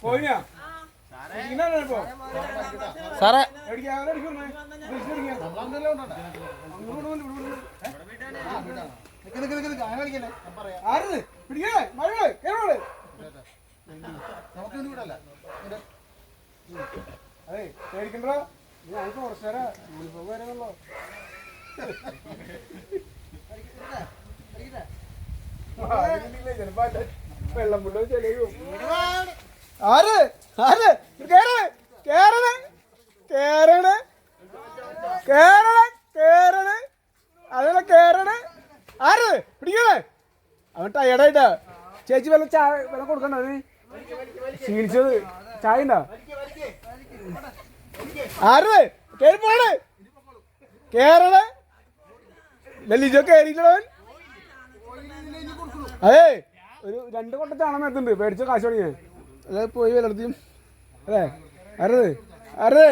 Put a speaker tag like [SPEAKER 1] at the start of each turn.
[SPEAKER 1] പോയിനാ
[SPEAKER 2] സാറേ
[SPEAKER 1] അതെ പേടിക്കണ്ടോ ഞങ്ങൾക്ക് കുറച്ചു നേരം യൂണിഫോം വരാനല്ലോ വെള്ളം മുണ്ടോ ചെലവും ആര് ആര് കേറണേ കേറണേ കേറണേ കേറണേ കേറണേ അതല്ല കേറണേ ആര് പിടിക്കണേ അവൻ ടയർഡായിട്ടാ ചേച്ചി വെള്ളം ചായ വെള്ളം കൊടുക്കണ്ട നീ ക്ഷീണിച്ചത് ചായ ഉണ്ടോ ആര് കേറി പോണേ കേറണേ ലിജോ കേറിയിട്ടവൻ അതെ ഒരു 2 കൊട്ട ചാണം എത്തുന്നുണ്ട് പേടിച്ച കാശ് തുടങ്ങിയ അതെ പോയി വിലർത്തിയും അതെ ആരത് ആരത്